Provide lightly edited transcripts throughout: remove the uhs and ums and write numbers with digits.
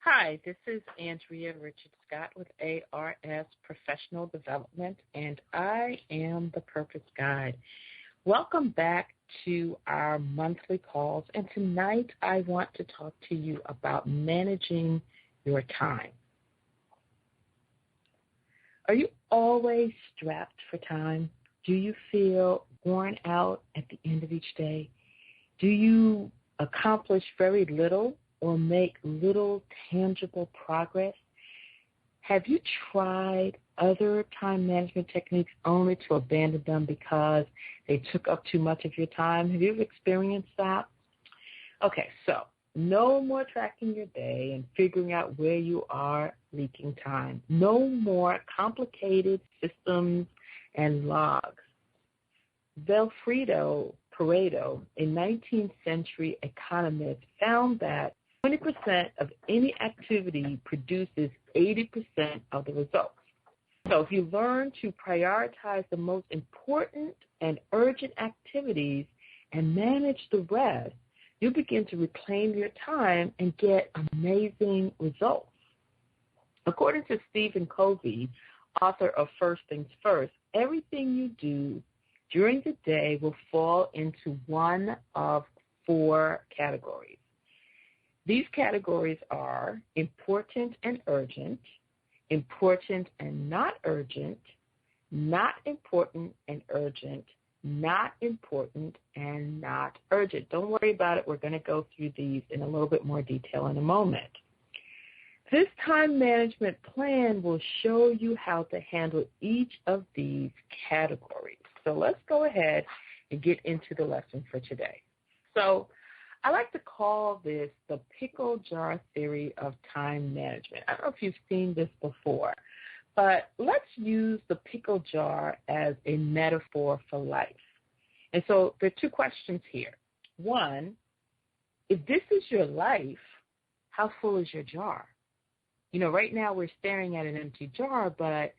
Hi, this is Andrea Richards Scott with ARS Professional Development, and I am the Purpose Guide. Welcome back to our monthly calls, and tonight I want to talk to you about managing your time. Are you always strapped for time? Do you feel worn out at the end of each day? Do you accomplish very little or make little tangible progress? Have you tried other time management techniques only to abandon them because they took up too much of your time? Have you ever experienced that? Okay, so no more tracking your day and figuring out where you are leaking time. No more complicated systems and logs. Vilfredo Pareto, a 19th century economist, found that 20% of any activity produces 80% of the results. So if you learn to prioritize the most important and urgent activities and manage the rest, you begin to reclaim your time and get amazing results. According to Stephen Covey, author of First Things First, everything you do during the day will fall into one of four categories. These categories are important and urgent, important and not urgent, not important and urgent, not important and not urgent. Don't worry about it. We're going to go through these in a little bit more detail in a moment. This time management plan will show you how to handle each of these categories. So let's go ahead and get into the lesson for today. So I like to call this the pickle jar theory of time management. I don't know if you've seen this before, but let's use the pickle jar as a metaphor for life. And so there are two questions here. One, if this is your life, how full is your jar? You know, right now we're staring at an empty jar, but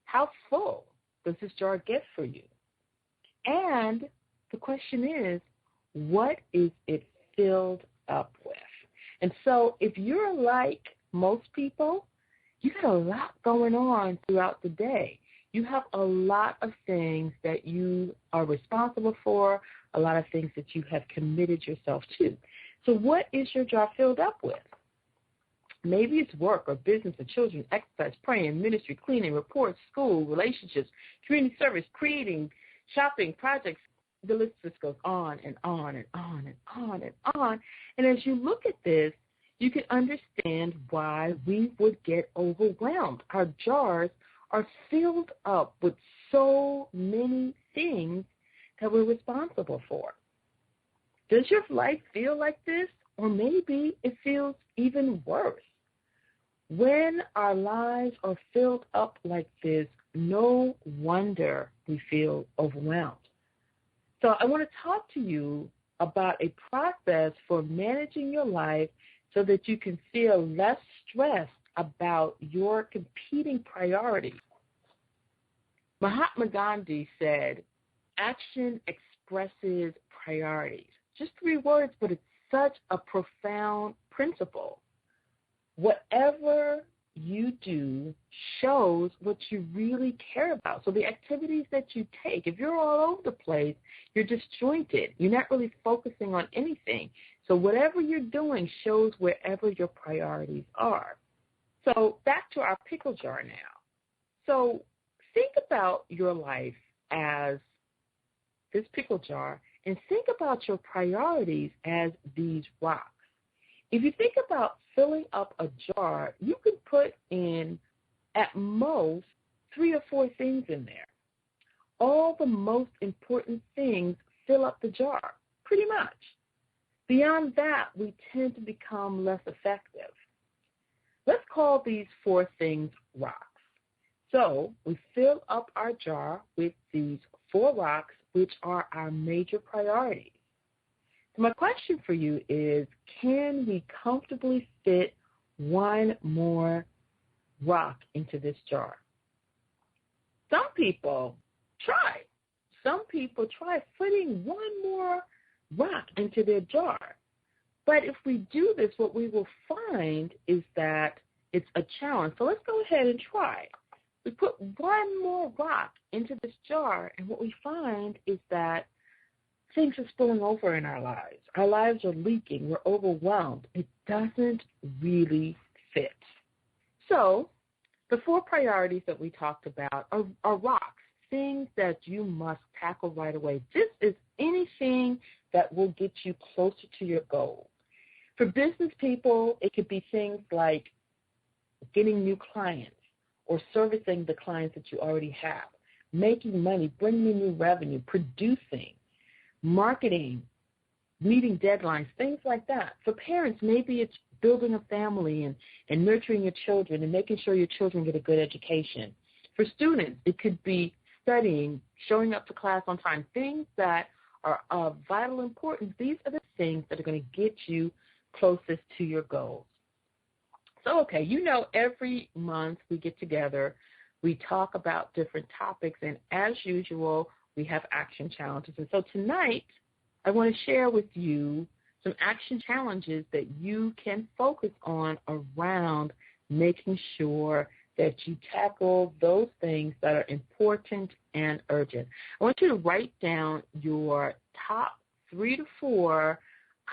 how full does this jar get for you? And the question is, what is it filled up with? And so if you're like most people, you got a lot going on throughout the day. You have a lot of things that you are responsible for, a lot of things that you have committed yourself to. So what is your jar filled up with? Maybe it's work or business or children, exercise, praying, ministry, cleaning, reports, school, relationships, community service, creating, shopping, projects. The list just goes on and on and on and on and on. And as you look at this, you can understand why we would get overwhelmed. Our jars are filled up with so many things that we're responsible for. Does your life feel like this? Or maybe it feels even worse. When our lives are filled up like this, no wonder we feel overwhelmed. So I want to talk to you about a process for managing your life so that you can feel less stressed about your competing priorities. Mahatma Gandhi said, action expresses priorities. Just 3 words, but it's such a profound principle. Whatever you do shows what you really care about. So the activities that you take, if you're all over the place, you're disjointed. You're not really focusing on anything. So whatever you're doing shows wherever your priorities are. So back to our pickle jar now. So think about your life as this pickle jar and think about your priorities as these rocks. If you think about filling up a jar, you can put in at most 3 or 4 things in there. All the most important things fill up the jar, pretty much. Beyond that, we tend to become less effective. Let's call these 4 things rocks. So we fill up our jar with these 4 rocks, which are our major priorities. So my question for you is, can we comfortably fit 1 more rock into this jar? Some people try. Some people try fitting 1 more rock into their jar. But if we do this, what we will find is that it's a challenge. So let's go ahead and try. We put one more rock into this jar, and what we find is that things are spilling over in our lives. Our lives are leaking. We're overwhelmed. It doesn't really fit. So the 4 priorities that we talked about are rocks, things that you must tackle right away. This is anything that will get you closer to your goal. For business people, it could be things like getting new clients or servicing the clients that you already have, making money, bringing in new revenue, producing, marketing, meeting deadlines, things like that. For parents, maybe it's building a family and nurturing your children and making sure your children get a good education. For students, it could be studying, showing up to class on time, things that are of vital importance. These are the things that are going to get you closest to your goals. So, okay, every month we get together, we talk about different topics, and as usual, we have action challenges. And so tonight, I want to share with you some action challenges that you can focus on around making sure that you tackle those things that are important and urgent. I want you to write down your top 3 to 4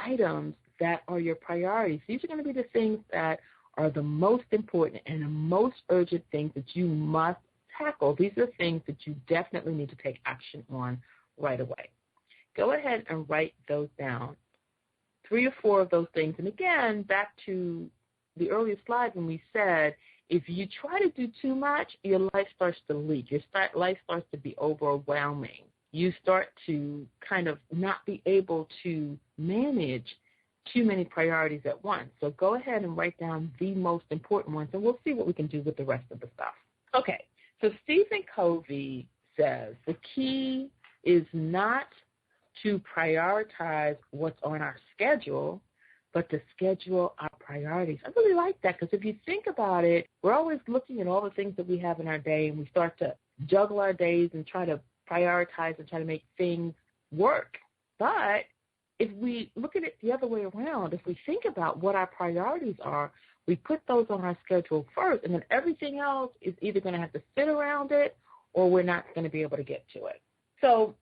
items that are your priorities. These are going to be the things that are the most important and the most urgent things that you must tackle. These are things that you definitely need to take action on right away. Go ahead and write those down, 3 or 4 of those things. And again, back to the earlier slide when we said, if you try to do too much, your life starts to leak. Your life starts to be overwhelming. You start to kind of not be able to manage too many priorities at once. So go ahead and write down the most important ones, and we'll see what we can do with the rest of the stuff. Okay, so Stephen Covey says the key is not to prioritize what's on our schedule, but to schedule our priorities. I really like that because if you think about it, we're always looking at all the things that we have in our day, and we start to juggle our days and try to prioritize and try to make things work. But if we look at it the other way around, if we think about what our priorities are, we put those on our schedule first, and then everything else is either going to have to fit around it or we're not going to be able to get to it. So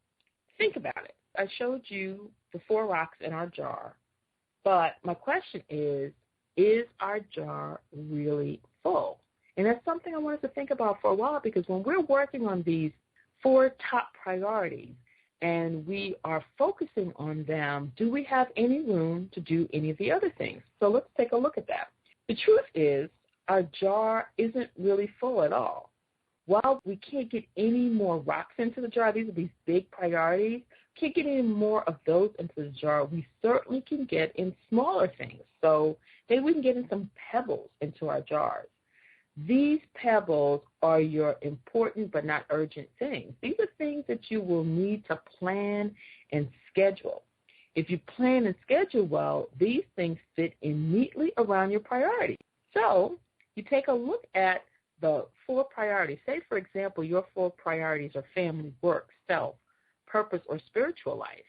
think about it. I showed you the 4 rocks in our jar, but my question is our jar really full? And that's something I wanted to think about for a while, because when we're working on these 4 top priorities, and we are focusing on them, do we have any room to do any of the other things? So let's take a look at that. The truth is our jar isn't really full at all. While we can't get any more rocks into the jar, these are these big priorities, can't get any more of those into the jar, we certainly can get in smaller things. So maybe we can get in some pebbles into our jars. These pebbles are your important but not urgent things. These are things that you will need to plan and schedule. If you plan and schedule well, these things fit in neatly around your priorities. So you take a look at the 4 priorities. Say, for example, your 4 priorities are family, work, self, purpose, or spiritual life.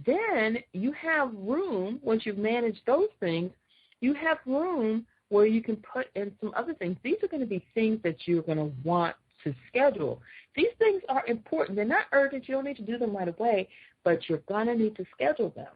Then you have room, once you've managed those things, you have room where you can put in some other things. These are going to be things that you're going to want to schedule. These things are important. They're not urgent. You don't need to do them right away, but you're going to need to schedule them.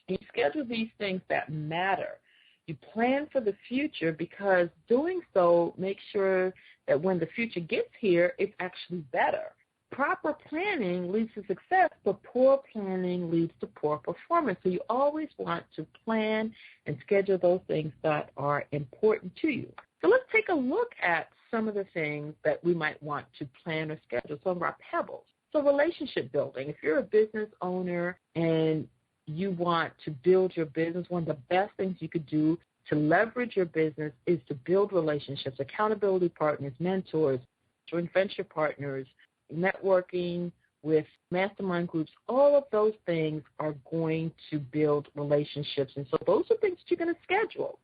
You schedule these things that matter. You plan for the future, because doing so makes sure that when the future gets here, it's actually better. Proper planning leads to success, but poor planning leads to poor performance. So you always want to plan and schedule those things that are important to you. So let's take a look at some of the things that we might want to plan or schedule, some of our pebbles. So relationship building. If you're a business owner and you want to build your business, one of the best things you could do to leverage your business is to build relationships, accountability partners, mentors, joint venture partners, networking with mastermind groups. All of those things are going to build relationships. And so those are things that you're going to schedule.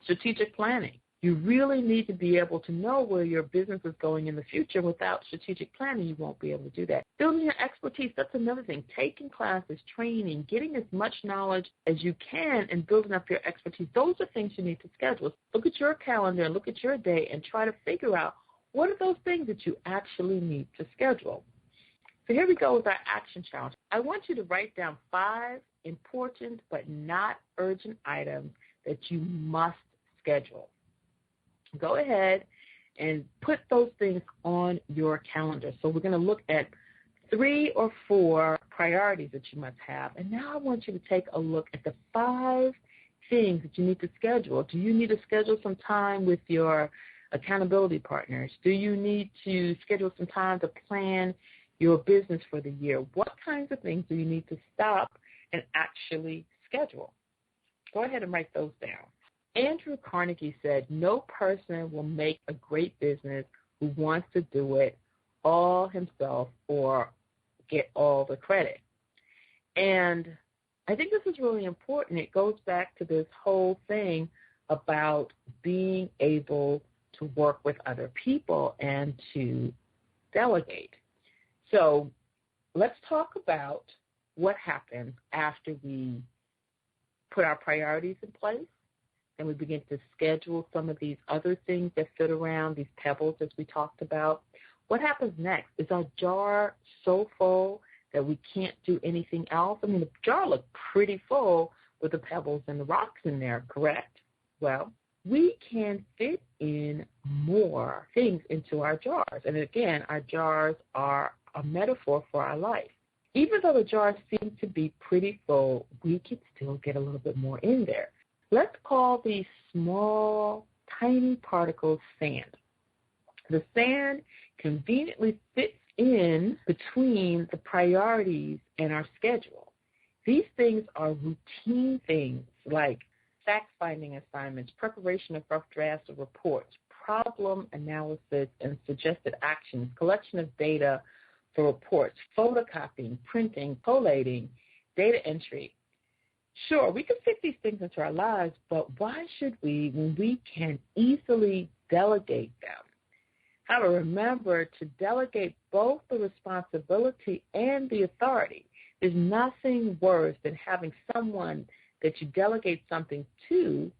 Strategic planning. You really need to be able to know where your business is going in the future. Without strategic planning, you won't be able to do that. Building your expertise, that's another thing. Taking classes, training, getting as much knowledge as you can and building up your expertise, those are things you need to schedule. Look at your calendar, look at your day, and try to figure out what are those things that you actually need to schedule. So here we go with our action challenge. I want you to write down 5 important but not urgent items that you must schedule. Go ahead and put those things on your calendar. So we're going to look at 3 or 4 priorities that you must have. And now I want you to take a look at the 5 things that you need to schedule. Do you need to schedule some time with your accountability partners? Do you need to schedule some time to plan your business for the year? What kinds of things do you need to stop and actually schedule? Go ahead and write those down. Andrew Carnegie said, no person will make a great business who wants to do it all himself or get all the credit. And I think this is really important. It goes back to this whole thing about being able to work with other people and to delegate. So let's talk about what happens after we put our priorities in place and we begin to schedule some of these other things that fit around, these pebbles as we talked about. What happens next? Is our jar so full that we can't do anything else? I mean, the jar looked pretty full with the pebbles and the rocks in there, correct? Well, we can fit in more things into our jars. And again, our jars are a metaphor for our life. Even though the jars seem to be pretty full, we can still get a little bit more in there. Let's call these small, tiny particles sand. The sand conveniently fits in between the priorities and our schedule. These things are routine things like fact-finding assignments, preparation of rough drafts of reports, problem analysis and suggested actions, collection of data for reports, photocopying, printing, collating, data entry. Sure, we can fit these things into our lives, but why should we when we can easily delegate them? How to remember to delegate both the responsibility and the authority. There's nothing worse than having someone that you delegate something to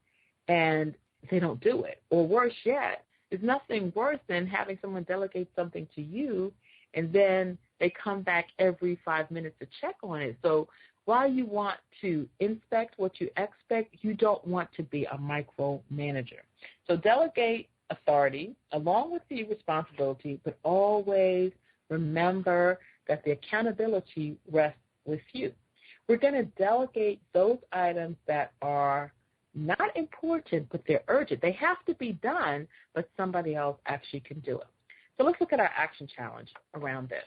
and they don't do it. Or worse yet, there's nothing worse than having someone delegate something to you and then they come back every 5 minutes to check on it. So while you want to inspect what you expect, you don't want to be a micromanager. So delegate authority along with the responsibility, but always remember that the accountability rests with you. We're going to delegate those items that are not important, but they're urgent. They have to be done, but somebody else actually can do it. So let's look at our action challenge around this.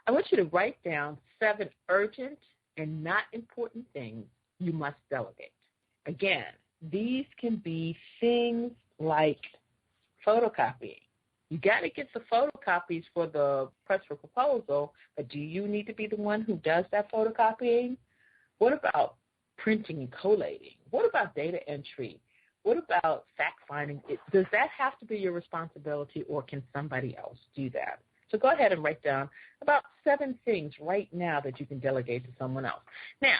I want you to write down 7 urgent and not important things you must delegate. Again, these can be things like photocopying. You got to get the photocopies for the press for proposal, but do you need to be the one who does that photocopying? What about printing and collating? What about data entry? What about fact-finding? Does that have to be your responsibility, or can somebody else do that? So go ahead and write down about 7 things right now that you can delegate to someone else. Now,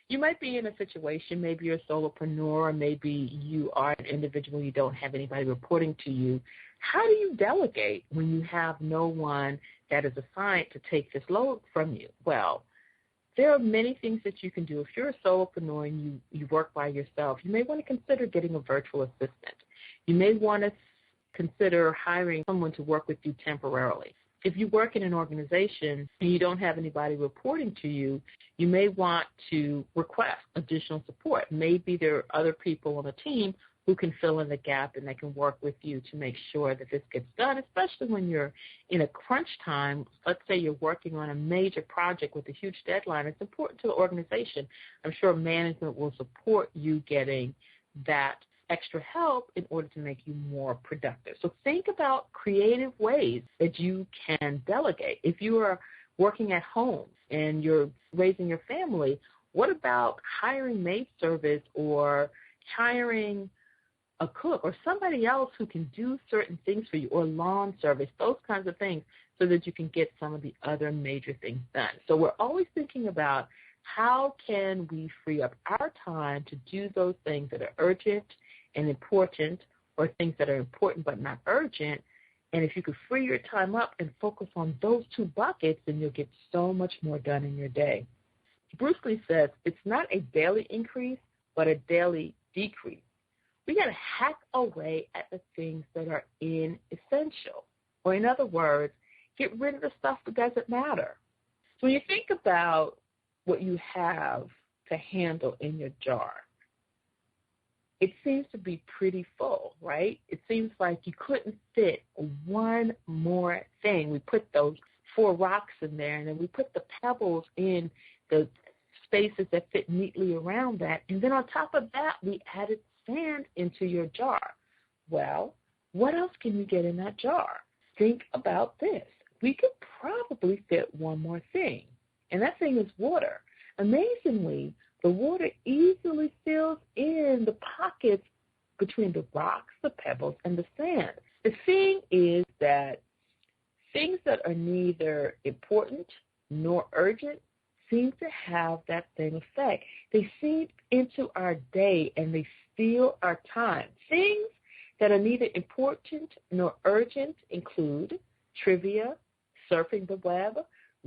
you might be in a situation, maybe you're a solopreneur, or maybe you are an individual, you don't have anybody reporting to you. How do you delegate when you have no one that is assigned to take this load from you? Well, there are many things that you can do. If you're a solopreneur and you work by yourself, you may want to consider getting a virtual assistant. You may want to consider hiring someone to work with you temporarily. If you work in an organization and you don't have anybody reporting to you, you may want to request additional support. Maybe there are other people on the team who can fill in the gap and they can work with you to make sure that this gets done, especially when you're in a crunch time. Let's say you're working on a major project with a huge deadline. It's important to the organization. I'm sure management will support you getting that extra help in order to make you more productive. So think about creative ways that you can delegate. If you are working at home and you're raising your family, what about hiring maid service or hiring a cook or somebody else who can do certain things for you, or lawn service, those kinds of things, so that you can get some of the other major things done. So we're always thinking about how can we free up our time to do those things that are urgent and important, or things that are important but not urgent. And if you could free your time up and focus on those two buckets, then you'll get so much more done in your day. Bruce Lee says it's not a daily increase, but a daily decrease. We got to hack away at the things that are inessential. Or in other words, get rid of the stuff that doesn't matter. So when you think about what you have to handle in your jar, it seems to be pretty full, right? It seems like you couldn't fit one more thing. We put those 4 rocks in there, and then we put the pebbles in the spaces that fit neatly around that. And then on top of that, we added sand into your jar. Well, what else can you get in that jar? Think about this. We could probably fit one more thing, and that thing is water. Amazingly, the water easily fills in the pockets between the rocks, the pebbles, and the sand. The thing is that things that are neither important nor urgent seem to have that same effect. They seep into our day, and they steal our time. Things that are neither important nor urgent include trivia, surfing the web,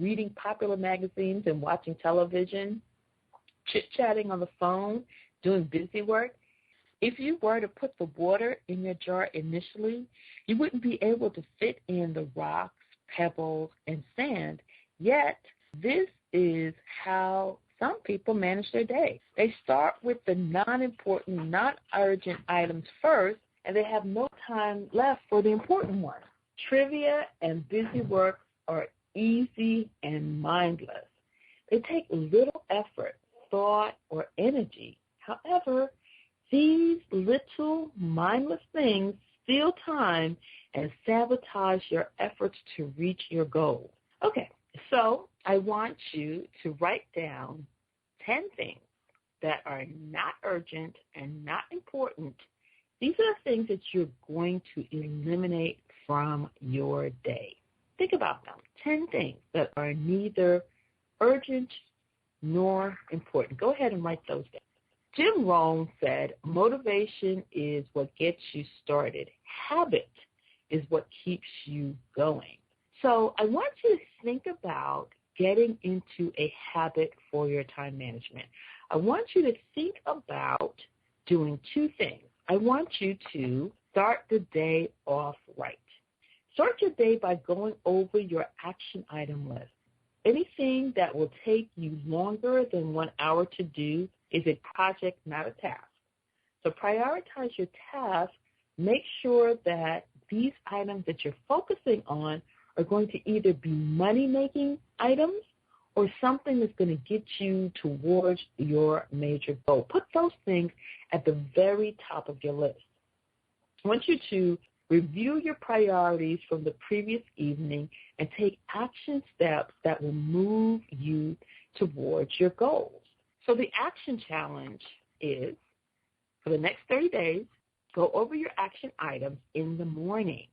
reading popular magazines and watching television, chit-chatting on the phone, doing busy work. If you were to put the water in your jar initially, you wouldn't be able to fit in the rocks, pebbles, and sand. Yet, this is how some people manage their day. They start with the non-important, non-urgent items first, and they have no time left for the important ones. Trivia and busy work are easy and mindless. They take little effort, thought, or energy. However, these little mindless things steal time and sabotage your efforts to reach your goals. Okay, so I want you to write down 10 things that are not urgent and not important. These are the things that you're going to eliminate from your day. Think about them. 10 things that are neither urgent nor important. Go ahead and write those down. Jim Rohn said, motivation is what gets you started. Habit is what keeps you going. So I want you to think about getting into a habit for your time management. I want you to think about doing 2 things. I want you to start the day off right. Start your day by going over your action item list. Anything that will take you longer than 1 hour to do is a project, not a task. So prioritize your tasks. Make sure that these items that you're focusing on are going to either be money-making items or something that's going to get you towards your major goal. Put those things at the very top of your list. I want you to review your priorities from the previous evening and take action steps that will move you towards your goals. So the action challenge is, for the next 30 days, go over your action items in the morning.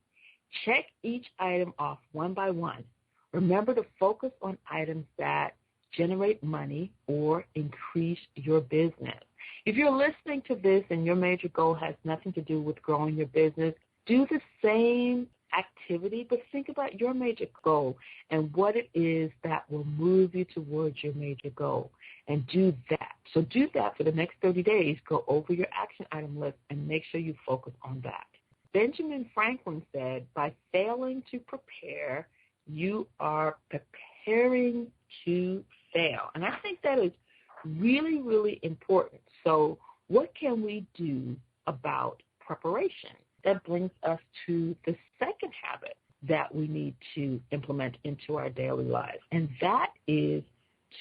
Check each item off one by one. Remember to focus on items that generate money or increase your business. If you're listening to this and your major goal has nothing to do with growing your business, do the same activity, but think about your major goal and what it is that will move you towards your major goal, and do that. So do that for the next 30 days. Go over your action item list and make sure you focus on that. Benjamin Franklin said, by failing to prepare, you are preparing to fail. And I think that is really, really important. So what can we do about preparation? That brings us to the second habit that we need to implement into our daily lives, and that is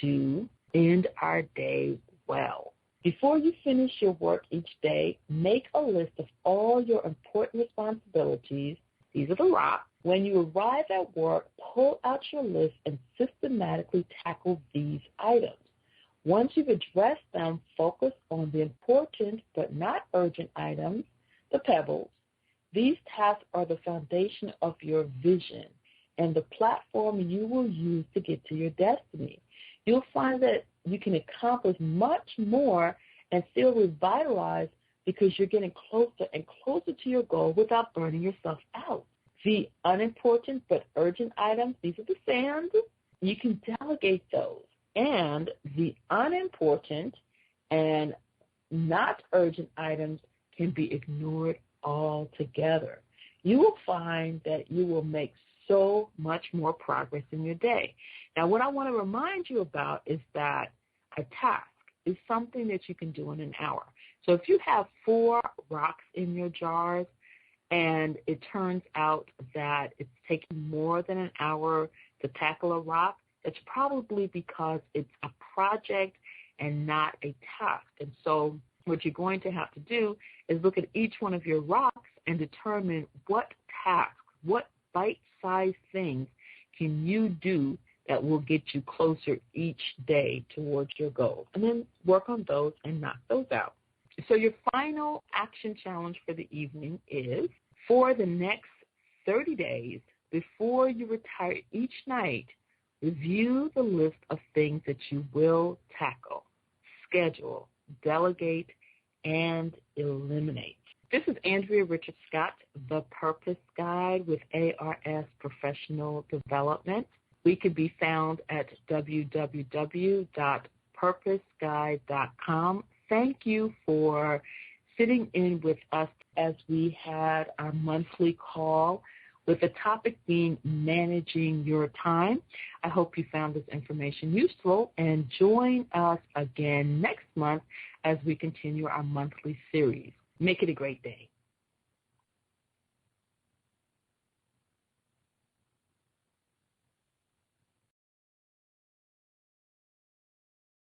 to end our day well. Before you finish your work each day, make a list of all your important responsibilities. These are the rocks. When you arrive at work, pull out your list and systematically tackle these items. Once you've addressed them, focus on the important but not urgent items. the pebbles. These tasks are the foundation of your vision and the platform you will use to get to your destiny. You'll find that you can accomplish much more and feel revitalized because you're getting closer and closer to your goal without burning yourself out. The unimportant but urgent items, these are the sands, you can delegate those. And the unimportant and not urgent items can be ignored altogether. You will find that you will make so much more progress in your day. Now, what I want to remind you about is that a task is something that you can do in an hour. So if you have 4 rocks in your jars and it turns out that it's taking more than an hour to tackle a rock, it's probably because it's a project and not a task. And so what you're going to have to do is look at each one of your rocks and determine what tasks, what bite-sized things can you do that will get you closer each day towards your goal. And then work on those and knock those out. So your final action challenge for the evening is, for the next 30 days, before you retire each night, review the list of things that you will tackle, schedule, delegate, and eliminate. This is Andrea Richards Scott, The Purpose Guide with ARS Professional Development. We can be found at www.purposeguide.com. Thank you for sitting in with us as we had our monthly call with the topic being managing your time. I hope you found this information useful, and join us again next month as we continue our monthly series. Make it a great day.